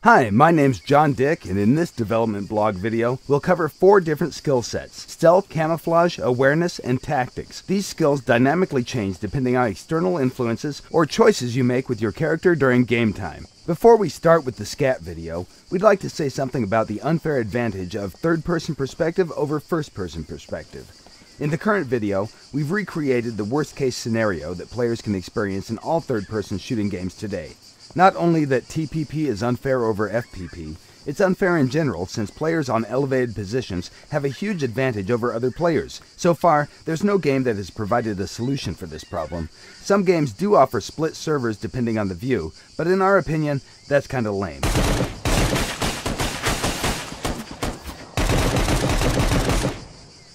Hi, my name's John Dick, and in this development blog video, we'll cover 4 different skill sets: stealth, camouflage, awareness, and tactics. These skills dynamically change depending on external influences or choices you make with your character during game time. Before we start with the scat video, we'd like to say something about the unfair advantage of third-person perspective over first-person perspective. In the current video, we've recreated the worst-case scenario that players can experience in all third-person shooting games today. Not only that TPP is unfair over FPP, it's unfair in general since players on elevated positions have a huge advantage over other players. So far, there's no game that has provided a solution for this problem. Some games do offer split servers depending on the view, but in our opinion, that's kinda lame.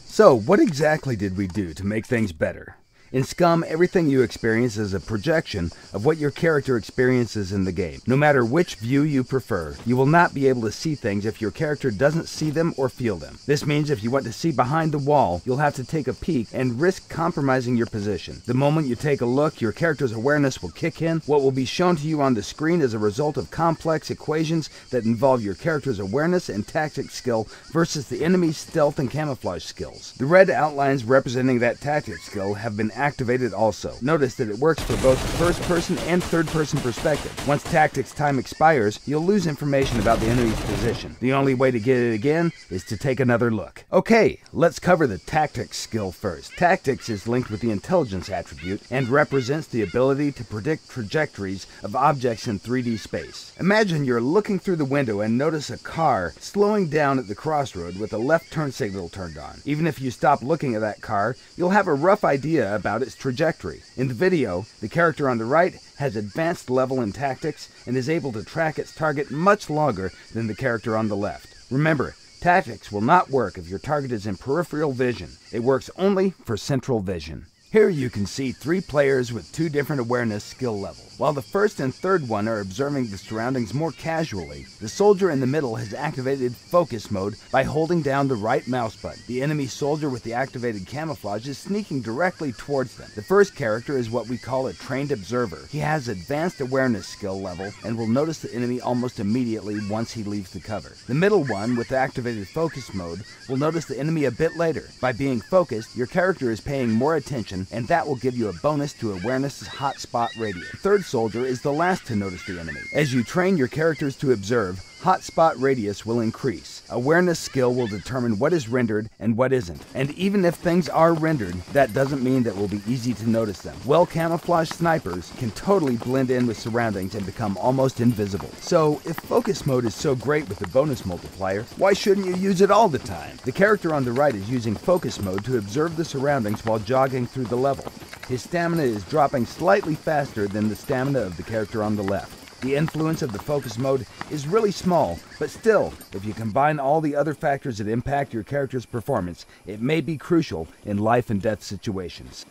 So, what exactly did we do to make things better? In SCUM, everything you experience is a projection of what your character experiences in the game. No matter which view you prefer, you will not be able to see things if your character doesn't see them or feel them. This means if you want to see behind the wall, you'll have to take a peek and risk compromising your position. The moment you take a look, your character's awareness will kick in. What will be shown to you on the screen is a result of complex equations that involve your character's awareness and tactics skill versus the enemy's stealth and camouflage skills. The red outlines representing that tactics skill have been activated also. Notice that it works for both first-person and third-person perspective. Once tactics time expires, you'll lose information about the enemy's position. The only way to get it again is to take another look. Okay, let's cover the tactics skill first. Tactics is linked with the intelligence attribute and represents the ability to predict trajectories of objects in 3D space. Imagine you're looking through the window and notice a car slowing down at the crossroad with a left turn signal turned on. Even if you stop looking at that car, you'll have a rough idea about its trajectory. In the video, the character on the right has advanced level in tactics and is able to track its target much longer than the character on the left. Remember, tactics will not work if your target is in peripheral vision. It works only for central vision. Here you can see 3 players with 2 different awareness skill levels. While the first and third one are observing the surroundings more casually, the soldier in the middle has activated focus mode by holding down the right mouse button. The enemy soldier with the activated camouflage is sneaking directly towards them. The first character is what we call a trained observer. He has advanced awareness skill level and will notice the enemy almost immediately once he leaves the cover. The middle one with activated focus mode will notice the enemy a bit later. By being focused, your character is paying more attention, and that will give you a bonus to awareness's hotspot radius. The third soldier is the last to notice the enemy. As you train your characters to observe, hotspot radius will increase. Awareness skill will determine what is rendered and what isn't. And even if things are rendered, that doesn't mean that it will be easy to notice them. Well-camouflaged snipers can totally blend in with surroundings and become almost invisible. So, if focus mode is so great with the bonus multiplier, why shouldn't you use it all the time? The character on the right is using focus mode to observe the surroundings while jogging through the level. His stamina is dropping slightly faster than the stamina of the character on the left. The influence of the focus mode is really small, but still, if you combine all the other factors that impact your character's performance, it may be crucial in life and death situations.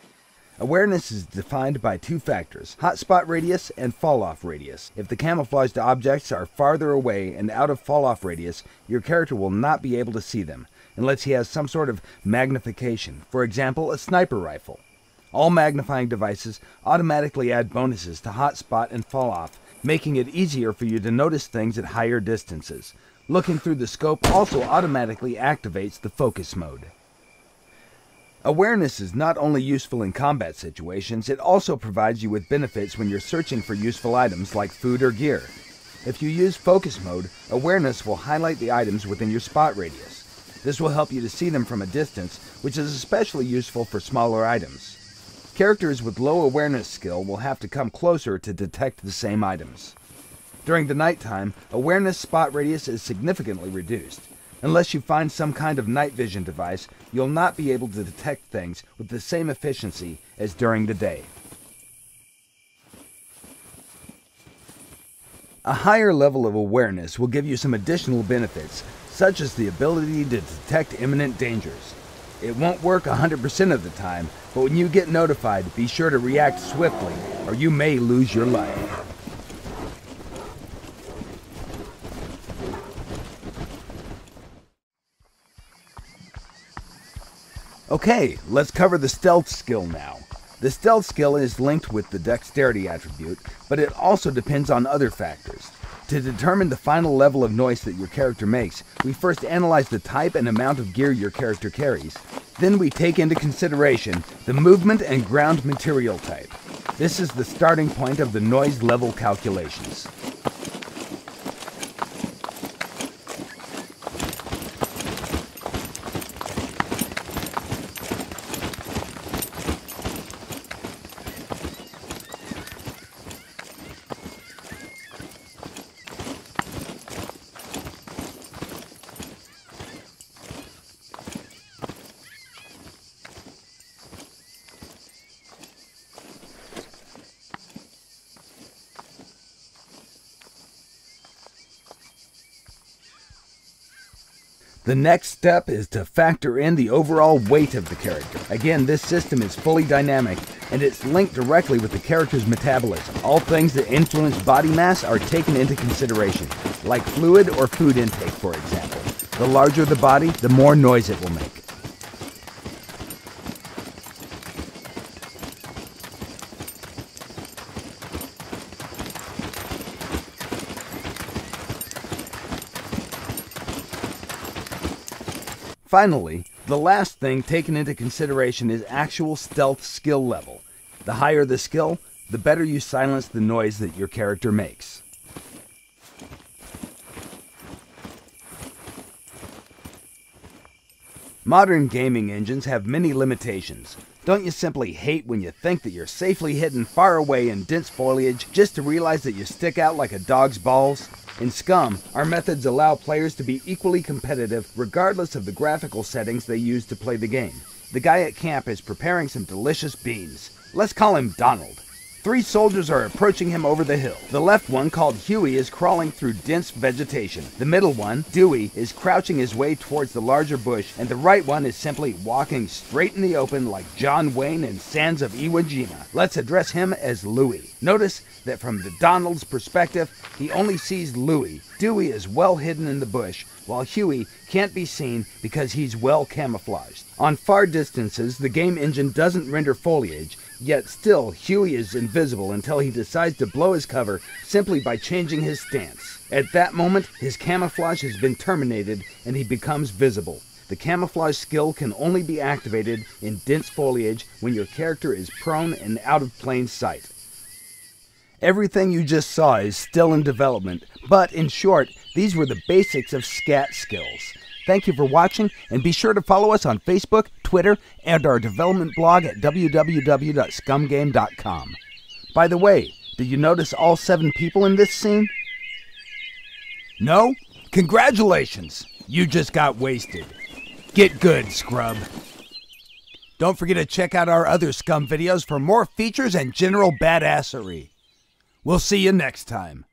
Awareness is defined by 2 factors, hotspot radius and fall-off radius. If the camouflaged objects are farther away and out of fall-off radius, your character will not be able to see them, unless he has some sort of magnification, for example, a sniper rifle. All magnifying devices automatically add bonuses to hotspot and fall-off, making it easier for you to notice things at higher distances. Looking through the scope also automatically activates the focus mode. Awareness is not only useful in combat situations, it also provides you with benefits when you're searching for useful items like food or gear. If you use focus mode, awareness will highlight the items within your spot radius. This will help you to see them from a distance, which is especially useful for smaller items. Characters with low awareness skill will have to come closer to detect the same items. During the nighttime, awareness spot radius is significantly reduced. Unless you find some kind of night vision device, you'll not be able to detect things with the same efficiency as during the day. A higher level of awareness will give you some additional benefits, such as the ability to detect imminent dangers. It won't work 100% of the time, but when you get notified, be sure to react swiftly, or you may lose your life. Okay, let's cover the stealth skill now. The stealth skill is linked with the dexterity attribute, but it also depends on other factors. To determine the final level of noise that your character makes, we first analyze the type and amount of gear your character carries. Then we take into consideration the movement and ground material type. This is the starting point of the noise level calculations. The next step is to factor in the overall weight of the character. Again, this system is fully dynamic, and it's linked directly with the character's metabolism. All things that influence body mass are taken into consideration, like fluid or food intake, for example. The larger the body, the more noise it will make. Finally, the last thing taken into consideration is actual stealth skill level. The higher the skill, the better you silence the noise that your character makes. Modern gaming engines have many limitations. Don't you simply hate when you think that you're safely hidden far away in dense foliage just to realize that you stick out like a dog's balls? In SCUM, our methods allow players to be equally competitive regardless of the graphical settings they use to play the game. The guy at camp is preparing some delicious beans. Let's call him Donald. 3 soldiers are approaching him over the hill. The left one, called Huey, is crawling through dense vegetation. The middle one, Dewey, is crouching his way towards the larger bush, and the right one is simply walking straight in the open like John Wayne in Sands of Iwo Jima. Let's address him as Louie. Notice that from the Donald's perspective, he only sees Louie. Dewey is well hidden in the bush, while Huey can't be seen because he's well camouflaged. On far distances, the game engine doesn't render foliage, yet still Huey is invisible until he decides to blow his cover simply by changing his stance. At that moment, his camouflage has been terminated and he becomes visible. The camouflage skill can only be activated in dense foliage when your character is prone and out of plain sight. Everything you just saw is still in development, but in short, these were the basics of SCAT skills. Thank you for watching, and be sure to follow us on Facebook, Twitter, and our development blog at www.scumgame.com. By the way, did you notice all 7 people in this scene? No? Congratulations! You just got wasted. Get good, scrub. Don't forget to check out our other SCUM videos for more features and general badassery. We'll see you next time.